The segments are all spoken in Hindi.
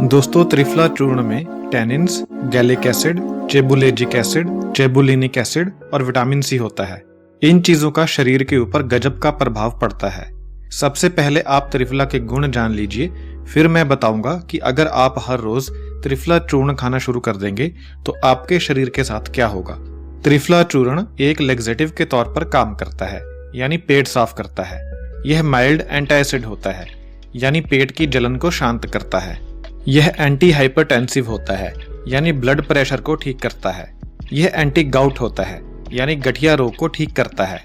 दोस्तों, त्रिफला चूर्ण में tannins, gallic acid, chebulagic acid, chebulinic acid और विटामिन सी होता है। इन चीजों का शरीर के ऊपर गजब का प्रभाव पड़ता है। सबसे पहले आप त्रिफला के गुण जान लीजिए, फिर मैं बताऊंगा कि अगर आप हर रोज त्रिफला चूर्ण खाना शुरू कर देंगे तो आपके शरीर के साथ क्या होगा। त्रिफला चूर्ण एक लेक्सेटिव के तौर पर काम करता है, यानी पेट साफ करता है। यह माइल्ड एंटासिड होता है, यानी पेट की जलन को शांत करता है। यह एंटी हाइपरटेंसिव होता है, यानी ब्लड प्रेशर को ठीक करता है। यह एंटी गाउट होता है, यानी गठिया रोग को ठीक करता है।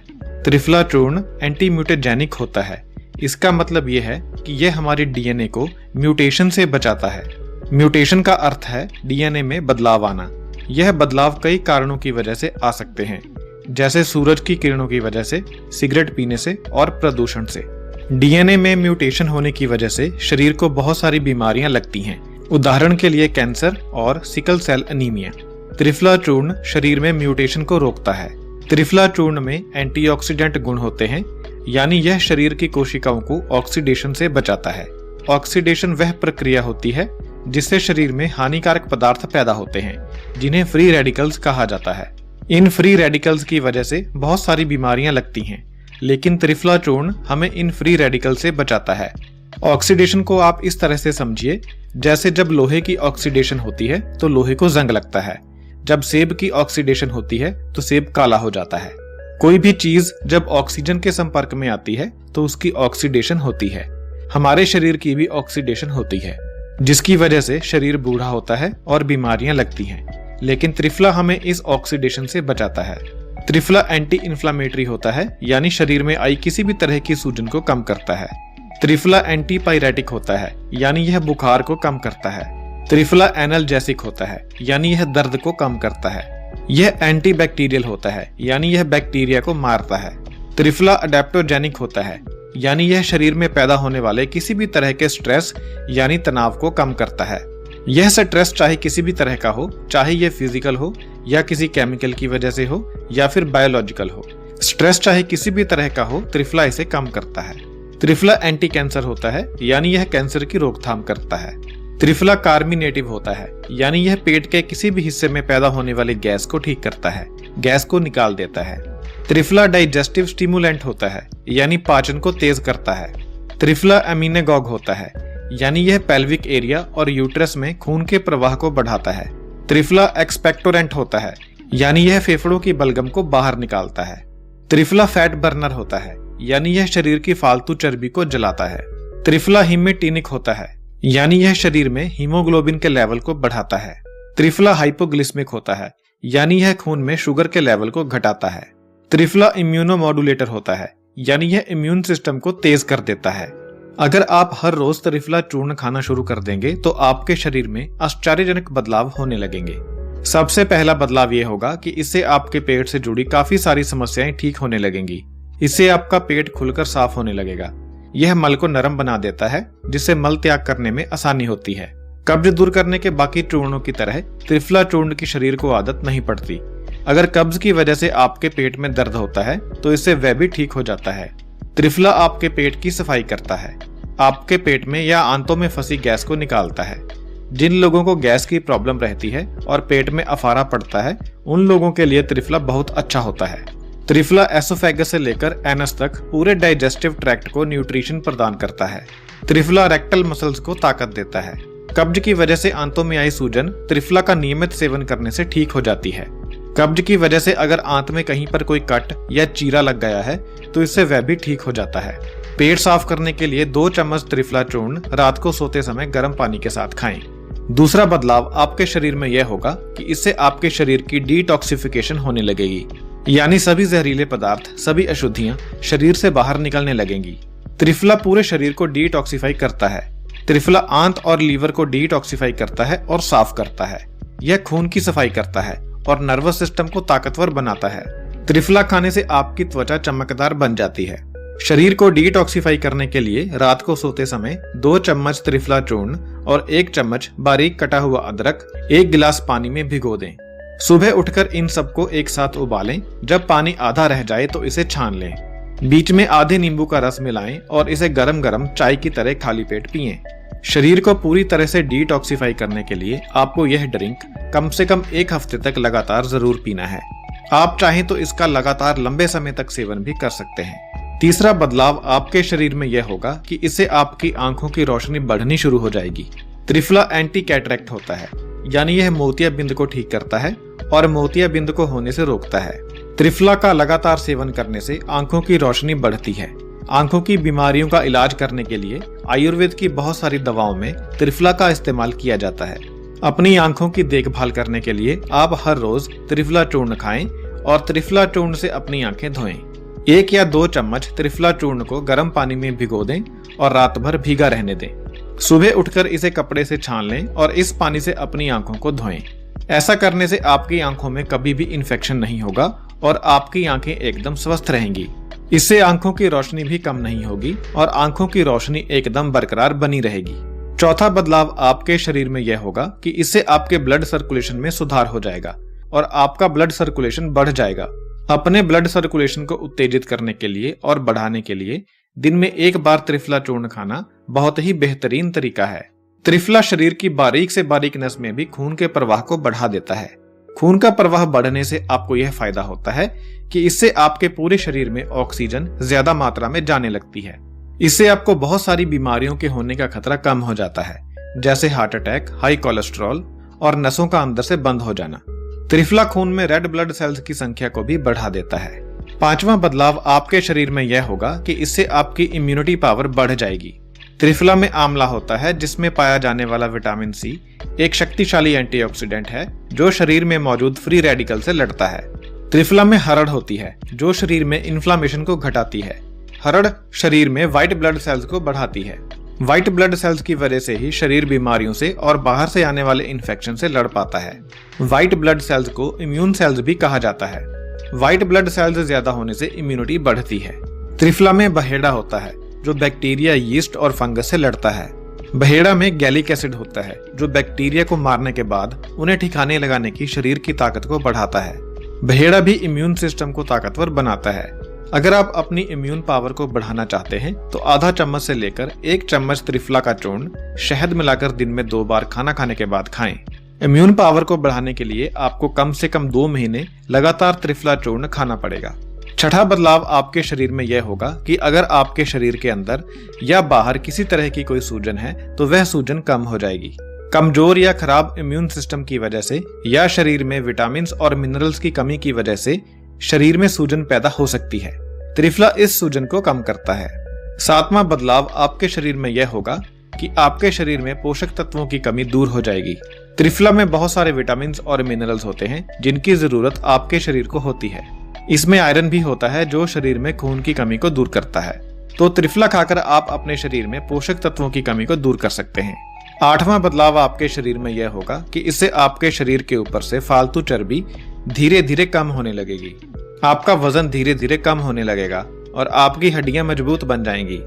त्रिफला चूर्ण एंटी म्यूटेजेनिक होता है। इसका मतलब यह है कि यह हमारी डीएनए को म्यूटेशन से बचाता है। म्यूटेशन का अर्थ है डीएनए में बदलाव आना। यह बदलाव कई कारणों की वजह से आ सकते हैं, जैसे सूरज की किरणों की वजह से, सिगरेट पीने से और प्रदूषण से। डीएनए में म्यूटेशन होने की वजह से शरीर को बहुत सारी बीमारियां लगती हैं, उदाहरण के लिए कैंसर और सिकल सेल एनीमिया। त्रिफला चूर्ण शरीर में म्यूटेशन को रोकता है। त्रिफला चूर्ण में एंटीऑक्सीडेंट गुण होते हैं, यानी यह शरीर की कोशिकाओं को ऑक्सीडेशन से बचाता है। ऑक्सीडेशन वह प्रक्रिया होती है जिससे शरीर में हानिकारक पदार्थ पैदा होते हैं, जिन्हें फ्री रेडिकल्स कहा जाता है। इन फ्री रेडिकल्स की वजह से बहुत सारी बीमारियां लगती हैं, लेकिन त्रिफला चूर्ण हमें इन फ्री रेडिकल से बचाता है। ऑक्सीडेशन को आप इस तरह से समझिए, जैसे जब लोहे की ऑक्सीडेशन होती है तो लोहे को जंग लगता है। जब सेब की ऑक्सीडेशन होती है तो सेब काला हो जाता है। कोई भी चीज जब ऑक्सीजन के संपर्क में आती है तो उसकी ऑक्सीडेशन होती है। हमारे शरीर की भी ऑक्सीडेशन होती है, जिसकी वजह से शरीर बूढ़ा होता है और बीमारियां लगती हैं, लेकिन त्रिफला हमें इस ऑक्सीडेशन से बचाता है। त्रिफला एंटी इन्फ्लामेटरी होता है, यानी शरीर में आई किसी भी तरह की सूजन को कम करता है। त्रिफला एंटी पायरेटिक होता है, यानी यह बुखार को कम करता है। त्रिफला एनाल्जेसिक होता है, यानी यह दर्द को कम करता है। यह एंटी बैक्टीरियल होता है, यानी यह बैक्टीरिया को मारता है। त्रिफला अडेप्टोजेनिक होता है, यानी यह शरीर में पैदा होने वाले किसी भी तरह के स्ट्रेस यानी तनाव को कम करता है। यह स्ट्रेस चाहे किसी भी तरह का हो, चाहे यह फिजिकल हो या किसी केमिकल की वजह से हो या फिर बायोलॉजिकल हो। स्ट्रेस चाहे किसी भी तरह का हो, त्रिफला इसे कम करता है। त्रिफला एंटी कैंसर होता है, यानी यह कैंसर की रोकथाम करता है। त्रिफला कार्मिनेटिव होता है, यानी यह पेट के किसी भी हिस्से में पैदा होने वाली गैस को ठीक करता है, गैस को निकाल देता है। त्रिफला डाइजेस्टिव स्टिमुलेंट होता है, यानी पाचन को तेज करता है। त्रिफला एमिनेगॉग होता है, यानी यह पेल्विक एरिया और यूट्रस में खून के प्रवाह को बढ़ाता है। त्रिफला एक्सपेक्टोरेंट होता है, यानी यह फेफड़ों की बलगम को बाहर निकालता है। त्रिफला फैट बर्नर होता है, यानी यह शरीर की फालतू चर्बी को जलाता है। त्रिफला हीमेटिनिक होता है, यानी यह शरीर में हीमोग्लोबिन के लेवल को बढ़ाता है। त्रिफला हाइपोग्लिसमिक होता है, यानी यह खून में शुगर के लेवल को घटाता है। त्रिफला इम्यूनोमॉड्यूलेटर होता है, यानी यह इम्यून सिस्टम को तेज कर देता है। अगर आप हर रोज त्रिफला चूर्ण खाना शुरू कर देंगे तो आपके शरीर में आश्चर्यजनक बदलाव होने लगेंगे। सबसे पहला बदलाव यह होगा कि इससे आपके पेट से जुड़ी काफी सारी समस्याएं ठीक होने लगेंगी। इससे आपका पेट खुलकर साफ होने लगेगा। यह मल को नरम बना देता है, जिससे मल त्याग करने में आसानी होती है। कब्ज दूर करने के बाकी चूर्णों की तरह त्रिफला चूर्ण की शरीर को आदत नहीं पड़ती। अगर कब्ज की वजह से आपके पेट में दर्द होता है तो इससे वह भी ठीक हो जाता है। त्रिफला आपके पेट की सफाई करता है, आपके पेट में या आंतों में फंसी गैस को निकालता है। जिन लोगों को गैस की प्रॉब्लम रहती है और पेट में अफारा पड़ता है, उन लोगों के लिए त्रिफला बहुत अच्छा होता है। त्रिफला एसोफेगस से लेकर एनस तक पूरे डाइजेस्टिव ट्रैक्ट को न्यूट्रिशन प्रदान करता है। त्रिफला रेक्टल मसल्स को ताकत देता है। कब्ज की वजह से आंतों में आई सूजन त्रिफला का नियमित सेवन करने से ठीक हो जाती है। कब्ज की वजह से अगर आंत में कहीं पर कोई कट या चीरा लग गया है तो इससे वह भी ठीक हो जाता है। पेट साफ करने के लिए 2 चम्मच त्रिफला चूर्ण रात को सोते समय गर्म पानी के साथ खाएं। दूसरा बदलाव आपके शरीर में यह होगा कि इससे आपके शरीर की डिटॉक्सिफिकेशन होने लगेगी, यानी सभी जहरीले पदार्थ, सभी अशुद्धियां शरीर से बाहर निकलने लगेंगी। त्रिफला पूरे शरीर को डिटॉक्सिफाई करता है। त्रिफला आंत और लीवर को डिटॉक्सिफाई करता है और साफ करता है। यह खून की सफाई करता है और नर्वस सिस्टम को ताकतवर बनाता है। त्रिफला खाने से आपकी त्वचा चमकदार बन जाती है। शरीर को डिटॉक्सिफाई करने के लिए रात को सोते समय 2 चम्मच त्रिफला चूर्ण और 1 चम्मच बारीक कटा हुआ अदरक 1 गिलास पानी में भिगो दें। सुबह उठकर इन सबको एक साथ उबालें। जब पानी आधा रह जाए तो इसे छान लें। बीच में आधे नींबू का रस मिलाएं और इसे गरम गरम चाय की तरह खाली पेट पिएं। शरीर को पूरी तरह से डिटॉक्सिफाई करने के लिए आपको यह ड्रिंक कम से कम 1 हफ्ते तक लगातार जरूर पीना है। आप चाहें तो इसका लगातार लंबे समय तक सेवन भी कर सकते हैं। तीसरा बदलाव आपके शरीर में यह होगा कि इससे आपकी आंखों की रोशनी बढ़नी शुरू हो जाएगी। त्रिफला एंटी कैटरेक्ट होता है, यानी यह मोतियाबिंद को ठीक करता है और मोतियाबिंद को होने से रोकता है। त्रिफला का लगातार सेवन करने से आंखों की रोशनी बढ़ती है। आंखों की बीमारियों का इलाज करने के लिए आयुर्वेद की बहुत सारी दवाओं में त्रिफला का इस्तेमाल किया जाता है। अपनी आंखों की देखभाल करने के लिए आप हर रोज त्रिफला चूर्ण खाएं और त्रिफला चूर्ण से अपनी आंखें धोएं। 1 या 2 चम्मच त्रिफला चूर्ण को गर्म पानी में भिगो दें और रात भर भीगा रहने दें। सुबह उठकर इसे कपड़े से छान लें और इस पानी से अपनी आंखों को धोएं। ऐसा करने से आपकी आंखों में कभी भी इन्फेक्शन नहीं होगा और आपकी आंखें एकदम स्वस्थ रहेंगी। इससे आंखों की रोशनी भी कम नहीं होगी और आंखों की रोशनी एकदम बरकरार बनी रहेगी। चौथा बदलाव आपके शरीर में यह होगा कि इससे आपके ब्लड सर्कुलेशन में सुधार हो जाएगा और आपका ब्लड सर्कुलेशन बढ़ जाएगा। अपने ब्लड सर्कुलेशन को उत्तेजित करने के लिए और बढ़ाने के लिए दिन में 1 बार त्रिफला चूर्ण खाना बहुत ही बेहतरीन तरीका है। त्रिफला शरीर की बारीक से बारीक नस में भी खून के प्रवाह को बढ़ा देता है। खून का प्रवाह बढ़ने से आपको यह फायदा होता है कि इससे आपके पूरे शरीर में ऑक्सीजन ज्यादा मात्रा में जाने लगती है। इससे आपको बहुत सारी बीमारियों के होने का खतरा कम हो जाता है, जैसे हार्ट अटैक, हाई कोलेस्ट्रॉल और नसों का अंदर से बंद हो जाना। त्रिफला खून में रेड ब्लड सेल्स की संख्या को भी बढ़ा देता है। 5वां बदलाव आपके शरीर में यह होगा कि इससे आपकी इम्यूनिटी पावर बढ़ जाएगी। त्रिफला में आंवला होता है, जिसमें पाया जाने वाला विटामिन सी एक शक्तिशाली एंटीऑक्सीडेंट है जो शरीर में मौजूद फ्री रेडिकल से लड़ता है। त्रिफला में हरड़ होती है जो शरीर में इन्फ्लामेशन को घटाती है। हरड़ शरीर में व्हाइट ब्लड सेल्स को बढ़ाती है। व्हाइट ब्लड सेल्स की वजह से ही शरीर बीमारियों से और बाहर से आने वाले इन्फेक्शन से लड़ पाता है। व्हाइट ब्लड सेल्स को इम्यून सेल्स भी कहा जाता है। व्हाइट ब्लड सेल्स ज्यादा होने से इम्यूनिटी बढ़ती है। त्रिफला में बहेड़ा होता है जो बैक्टीरिया, यीस्ट और फंगस से लड़ता है। बहेड़ा में गैलिक एसिड होता है जो बैक्टीरिया को मारने के बाद उन्हें ठिकाने लगाने की शरीर की ताकत को बढ़ाता है। बहेड़ा भी इम्यून सिस्टम को ताकतवर बनाता है। अगर आप अपनी इम्यून पावर को बढ़ाना चाहते हैं तो आधा चम्मच से लेकर 1 चम्मच त्रिफला का चूर्ण शहद मिलाकर दिन में 2 बार खाना खाने के बाद खाएं। इम्यून पावर को बढ़ाने के लिए आपको कम से कम 2 महीने लगातार त्रिफला चूर्ण खाना पड़ेगा। छठा बदलाव आपके शरीर में यह होगा कि अगर आपके शरीर के अंदर या बाहर किसी तरह की कोई सूजन है तो वह सूजन कम हो जाएगी। कमजोर या खराब इम्यून सिस्टम की वजह से या शरीर में विटामिन्स और मिनरल्स की कमी की वजह से शरीर में सूजन पैदा हो सकती है। त्रिफला इस सूजन को कम करता है। 7वां बदलाव आपके शरीर में यह होगा कि आपके शरीर में पोषक तत्वों की कमी दूर हो जाएगी। त्रिफला में बहुत सारे विटामिन्स और मिनरल्स होते हैं जिनकी जरूरत आपके शरीर को होती है। इसमें आयरन भी होता है जो शरीर में खून की कमी को दूर करता है। तो त्रिफला खाकर आप अपने शरीर में पोषक तत्वों की कमी को दूर कर सकते हैं। 8वां बदलाव आपके शरीर में यह होगा कि इससे आपके शरीर के ऊपर से फालतू चर्बी धीरे धीरे कम होने लगेगी। आपका वजन धीरे धीरे कम होने लगेगा और आपकी हड्डियां मजबूत बन जाएंगी।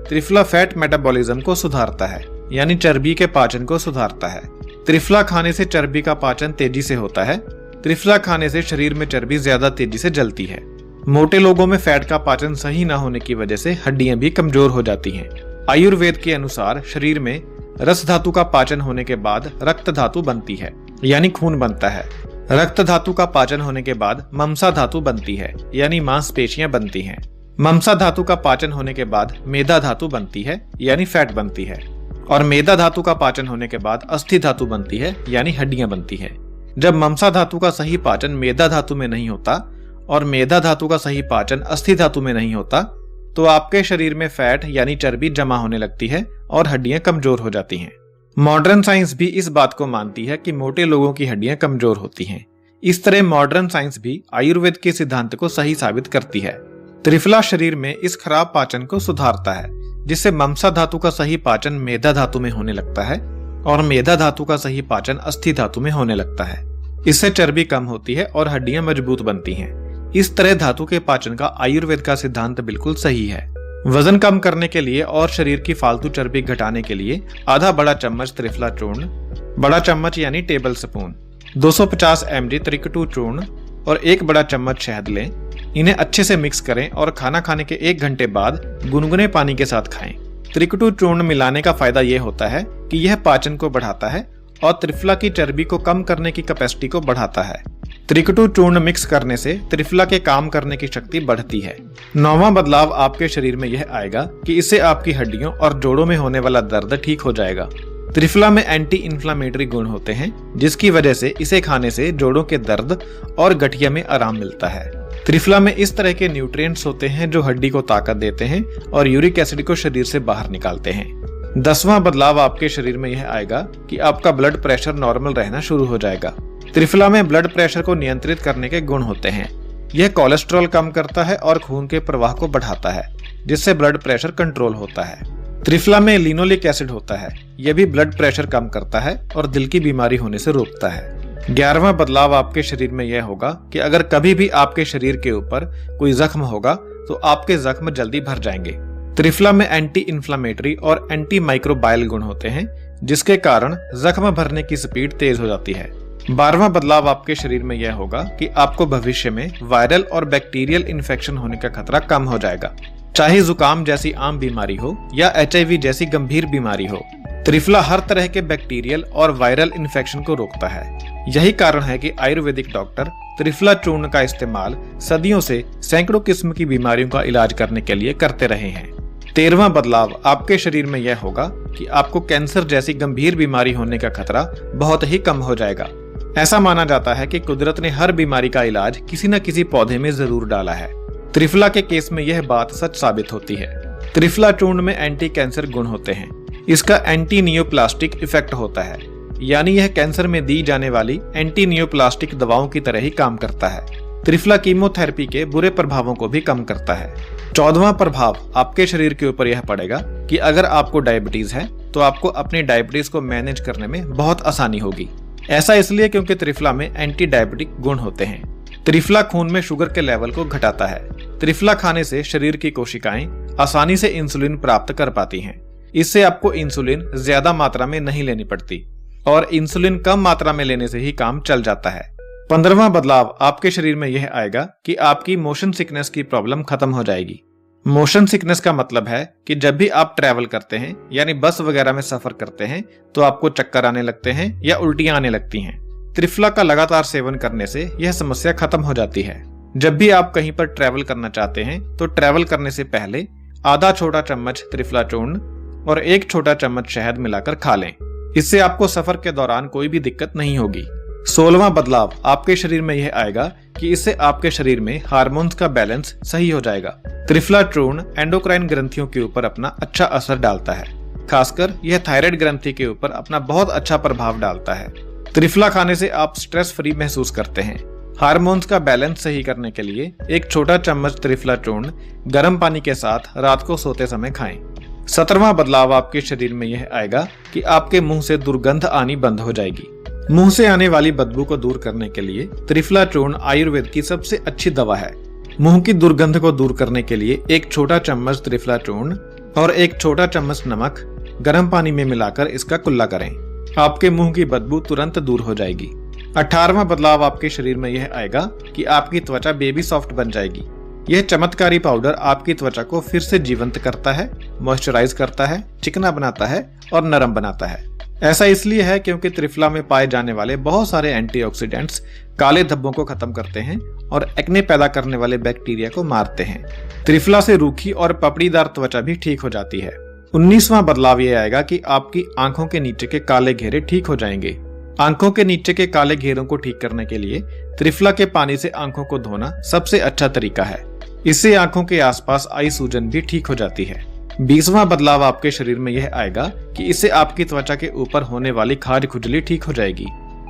त्रिफला फैट मेटाबॉलिज्म को सुधारता है, यानी चर्बी के पाचन को सुधारता है। त्रिफला खाने से चर्बी का पाचन तेजी से होता है। त्रिफला खाने से शरीर में चर्बी ज्यादा तेजी से जलती है। मोटे लोगों में फैट का पाचन सही न होने की वजह से हड्डियां भी कमजोर हो जाती हैं। आयुर्वेद के अनुसार शरीर में रस धातु का पाचन होने के बाद रक्त धातु बनती है, यानी खून बनता है। रक्त धातु का पाचन होने के बाद ममसा धातु बनती है, यानी मांसपेशियां बनती हैं। ममसा धातु का पाचन होने के बाद मेदा धातु बनती है, यानी फैट बनती है। और मेदा धातु का पाचन होने के बाद अस्थि धातु बनती है, यानी हड्डियां बनती है। जब ममसा धातु का सही पाचन मेदा धातु में नहीं होता और मेदा धातु का सही पाचन अस्थि धातु में नहीं होता तो आपके शरीर में फैट यानी चर्बी जमा होने लगती है और हड्डियां कमजोर हो जाती हैं। मॉडर्न साइंस भी इस बात को मानती है कि मोटे लोगों की हड्डियां कमजोर होती हैं। इस तरह मॉडर्न साइंस भी आयुर्वेद के सिद्धांत को सही साबित करती है। त्रिफला शरीर में इस खराब पाचन को सुधारता है, जिससे ममसा धातु का सही पाचन मेदा धातु में होने लगता है और मेदा धातु का सही पाचन अस्थि धातु में होने लगता है। इससे चर्बी कम होती है और हड्डियां मजबूत बनती हैं। इस तरह धातु के पाचन का आयुर्वेद का सिद्धांत बिल्कुल सही है। वजन कम करने के लिए और शरीर की फालतू चर्बी घटाने के लिए आधा बड़ा चम्मच त्रिफला चूर्ण, बड़ा चम्मच यानी टेबल स्पून, 250 mg त्रिकटु चूर्ण और 1 बड़ा चम्मच शहद लें। इन्हें अच्छे से मिक्स करें और खाना खाने के 1 घंटे बाद गुनगुने पानी के साथ खाएं। त्रिकटु चूर्ण मिलाने का फायदा यह होता है कि यह पाचन को बढ़ाता है और त्रिफला की चर्बी को कम करने की कैपेसिटी को बढ़ाता है। त्रिकटु चूर्ण मिक्स करने से त्रिफला के काम करने की शक्ति बढ़ती है। 9वां बदलाव आपके शरीर में यह आएगा कि इससे आपकी हड्डियों और जोड़ों में होने वाला दर्द ठीक हो जाएगा। त्रिफला में एंटी इन्फ्लामेटरी गुण होते हैं, जिसकी वजह से इसे खाने से जोड़ों के दर्द और गठिया में आराम मिलता है। त्रिफला में इस तरह के न्यूट्रिएंट्स होते हैं जो हड्डी को ताकत देते हैं और यूरिक एसिड को शरीर से बाहर निकालते हैं। 10वां बदलाव आपके शरीर में यह आएगा कि आपका ब्लड प्रेशर नॉर्मल रहना शुरू हो जाएगा। त्रिफला में ब्लड प्रेशर को नियंत्रित करने के गुण होते हैं। यह कोलेस्ट्रॉल कम करता है और खून के प्रवाह को बढ़ाता है, जिससे ब्लड प्रेशर कंट्रोल होता है। त्रिफला में लिनोलिक एसिड होता है। यह भी ब्लड प्रेशर कम करता है और दिल की बीमारी होने से रोकता है। 11वां बदलाव आपके शरीर में यह होगा कि अगर कभी भी आपके शरीर के ऊपर कोई जख्म होगा तो आपके जख्म जल्दी भर जाएंगे। त्रिफला में एंटी इन्फ्लामेटरी और एंटी माइक्रोबायल गुण होते हैं, जिसके कारण जख्म भरने की स्पीड तेज हो जाती है। 12वां बदलाव आपके शरीर में यह होगा कि आपको भविष्य में वायरल और बैक्टीरियल इन्फेक्शन होने का खतरा कम हो जाएगा, चाहे जुकाम जैसी आम बीमारी हो या HIV जैसी गंभीर बीमारी हो। त्रिफला हर तरह के बैक्टीरियल और वायरल इन्फेक्शन को रोकता है। यही कारण है कि आयुर्वेदिक डॉक्टर त्रिफला चूर्ण का इस्तेमाल सदियों से सैकड़ों किस्म की बीमारियों का इलाज करने के लिए करते रहे हैं। 13वां बदलाव आपके शरीर में यह होगा कि आपको कैंसर जैसी गंभीर बीमारी होने का खतरा बहुत ही कम हो जाएगा। ऐसा माना जाता है कि कुदरत ने हर बीमारी का इलाज किसी न किसी पौधे में जरूर डाला है। त्रिफला के केस में यह बात सच साबित होती है। त्रिफला चूर्ण में एंटी कैंसर गुण होते हैं। इसका एंटी नियोप्लास्टिक इफेक्ट होता है, यानी यह कैंसर में दी जाने वाली एंटी नियोप्लास्टिक दवाओं की तरह ही काम करता है। त्रिफला कीमोथेरेपी के बुरे प्रभावों को भी कम करता है। 14वां प्रभाव आपके शरीर के ऊपर यह पड़ेगा कि अगर आपको डायबिटीज है तो आपको अपनी डायबिटीज को मैनेज करने में बहुत आसानी होगी। ऐसा इसलिए क्योंकि त्रिफला में एंटी डायबिटिक गुण होते हैं। त्रिफला खून में शुगर के लेवल को घटाता है। त्रिफला खाने से शरीर की कोशिकाएं आसानी से इंसुलिन प्राप्त कर पाती हैं। इससे आपको इंसुलिन ज्यादा मात्रा में नहीं लेनी पड़ती और इंसुलिन कम मात्रा में लेने से ही काम चल जाता है। 15वां बदलाव आपके शरीर में यह आएगा कि आपकी मोशन सिकनेस की प्रॉब्लम खत्म हो जाएगी। मोशन सिकनेस का मतलब है कि जब भी आप ट्रैवल करते हैं, यानी बस वगैरह में सफर करते हैं, तो आपको चक्कर आने लगते हैं या उल्टियां आने लगती हैं। त्रिफला का लगातार सेवन करने से यह समस्या खत्म हो जाती है। जब भी आप कहीं पर ट्रैवल करना चाहते हैं तो ट्रैवल करने से पहले आधा छोटा चम्मच त्रिफला चूर्ण और 1 छोटा चम्मच शहद मिलाकर खा लें। इससे आपको सफर के दौरान कोई भी दिक्कत नहीं होगी। 16वां बदलाव आपके शरीर में यह आएगा कि इससे आपके शरीर में हार्मोन्स का बैलेंस सही हो जाएगा। त्रिफला चूर्ण एंडोक्राइन ग्रंथियों के ऊपर अपना अच्छा असर डालता है। खासकर यह थायराइड ग्रंथि के ऊपर अपना बहुत अच्छा प्रभाव डालता है। त्रिफला खाने से आप स्ट्रेस फ्री महसूस करते हैं। हार्मोन्स का बैलेंस सही करने के लिए 1 छोटा चम्मच त्रिफला चूर्ण गर्म पानी के साथ रात को सोते समय खाएं। 17वां बदलाव आपके शरीर में यह आएगा कि आपके मुंह से दुर्गंध आनी बंद हो जाएगी। मुंह से आने वाली बदबू को दूर करने के लिए त्रिफला चूर्ण आयुर्वेद की सबसे अच्छी दवा है। मुंह की दुर्गंध को दूर करने के लिए 1 छोटा चम्मच त्रिफला चूर्ण और 1 छोटा चम्मच नमक गर्म पानी में मिलाकर इसका कुल्ला करें। आपके मुंह की बदबू तुरंत दूर हो जाएगी। 18वां बदलाव आपके शरीर में यह आएगा कि आपकी त्वचा बेबी सॉफ्ट बन जाएगी। यह चमत्कारी पाउडर आपकी त्वचा को फिर से जीवंत करता है, मॉइस्चराइज करता है, चिकना बनाता है और नरम बनाता है। ऐसा इसलिए है क्योंकि त्रिफला में पाए जाने वाले बहुत सारे एंटीऑक्सीडेंट्स काले धब्बों को खत्म करते हैं और एक्ने पैदा करने वाले बैक्टीरिया को मारते हैं। त्रिफला से रूखी और पपड़ीदार त्वचा भी ठीक हो जाती है। 19वां बदलाव यह आएगा कि आपकी आंखों के नीचे के काले घेरे ठीक हो जाएंगे। आंखों के नीचे के काले घेरों को ठीक करने के लिए त्रिफला के पानी से आंखों को धोना सबसे अच्छा तरीका है। इससे आंखों के आसपास आई सूजन भी ठीक हो जाती है। 20वां बदलाव आपके शरीर में यह आएगा कि इससे आपकी त्वचा के ऊपर होने वाली खाज खुजली ठीक हो जाएगी।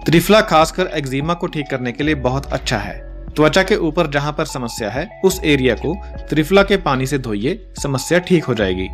त्रिफला खासकर एक्जिमा को ठीक करने के लिए बहुत अच्छा है। त्वचा के ऊपर जहां पर समस्या है उस एरिया को त्रिफला के पानी से धोइए, समस्या ठीक हो जाएगी।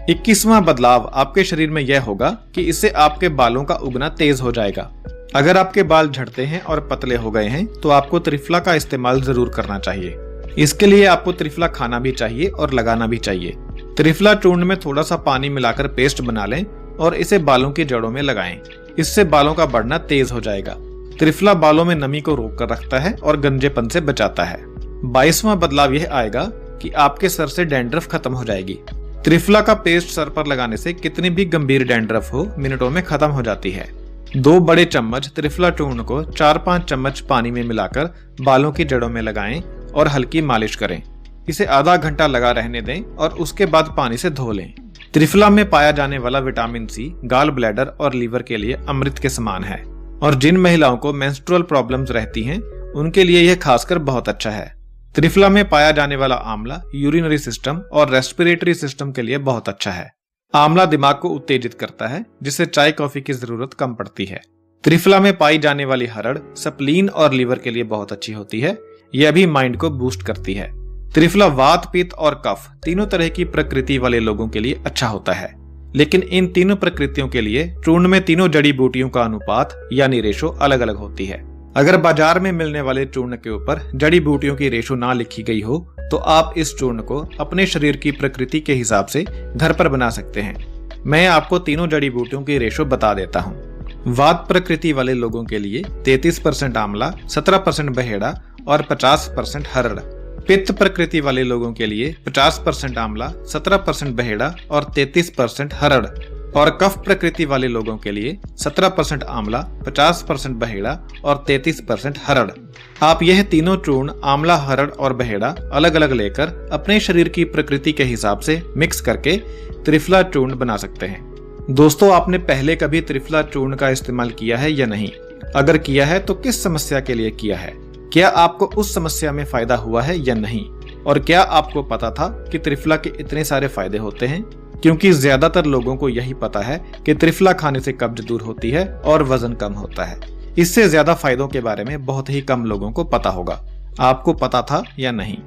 21वां बदलाव आपके शरीर में यह होगा कि इससे आपके बालों का उगना तेज हो जाएगा। अगर आपके बाल झड़ते हैं और पतले हो गए हैं तो आपको त्रिफला का इस्तेमाल जरूर करना चाहिए। इसके लिए आपको त्रिफला खाना भी चाहिए और लगाना भी चाहिए। त्रिफला चूर्ण में थोड़ा सा पानी मिलाकर पेस्ट बना लें और इसे बालों की जड़ों में लगाएं। इससे बालों का बढ़ना तेज हो जाएगा। त्रिफला बालों में नमी को रोक कर रखता है और गंजेपन से बचाता है। 22वां बदलाव यह आएगा कि आपके सर से डैंड्रफ खत्म हो जाएगी। त्रिफला का पेस्ट सर पर लगाने से कितनी भी गंभीर डैंड्रफ हो मिनटों में खत्म हो जाती है। 2 बड़े चम्मच त्रिफला चूर्ण को 4-5 चम्मच पानी में मिलाकर बालों की जड़ों में लगाएं और हल्की मालिश करें। इसे आधा घंटा लगा रहने दें और उसके बाद पानी से धो लें। त्रिफला में पाया जाने वाला विटामिन सी गाल ब्लैडर और लीवर के लिए अमृत के समान है और जिन महिलाओं को मेंस्ट्रुअल प्रॉब्लम्स रहती हैं उनके लिए यह खासकर बहुत अच्छा है। त्रिफला में पाया जाने वाला आंवला यूरिनरी सिस्टम और रेस्पिरेटरी सिस्टम के लिए बहुत अच्छा है। आंवला दिमाग को उत्तेजित करता है जिससे चाय कॉफी की जरूरत कम पड़ती है। त्रिफला में पाई जाने वाली हरड़ स्प्लीन और लीवर के लिए बहुत अच्छी होती है। यह भी माइंड को बूस्ट करती है। त्रिफला वात, पित्त और कफ तीनों तरह की प्रकृति वाले लोगों के लिए अच्छा होता है, लेकिन इन तीनों प्रकृतियों के लिए चूर्ण में तीनों जड़ी बूटियों का अनुपात यानी रेशो अलग अलग होती है। अगर बाजार में मिलने वाले चूर्ण के ऊपर जड़ी बूटियों की रेशो ना लिखी गई हो तो आप इस चूर्ण को अपने शरीर की प्रकृति के हिसाब से घर पर बना सकते हैं। मैं आपको तीनों जड़ी बूटियों की रेशो बता देता हूँ। वात प्रकृति वाले लोगों के लिए 33% आंवला, 17% बहेड़ा और 50% हरड़। पित्त प्रकृति वाले लोगों के लिए 50% आंवला, 17% बहेड़ा और 33% हरड़। और कफ प्रकृति वाले लोगों के लिए 17% आंवला, 50% बहेड़ा और 33% हरड़। आप यह तीनों चूर्ण आंवला, हरड़ और बहेड़ा अलग अलग लेकर अपने शरीर की प्रकृति के हिसाब से मिक्स करके त्रिफला चूर्ण बना सकते हैं। दोस्तों, आपने पहले कभी त्रिफला चूर्ण का इस्तेमाल किया है या नहीं? अगर किया है तो किस समस्या के लिए किया है? क्या आपको उस समस्या में फायदा हुआ है या नहीं? और क्या आपको पता था कि त्रिफला के इतने सारे फायदे होते हैं? क्योंकि ज्यादातर लोगों को यही पता है कि त्रिफला खाने से कब्ज दूर होती है और वजन कम होता है। इससे ज्यादा फायदों के बारे में बहुत ही कम लोगों को पता होगा। आपको पता था या नहीं?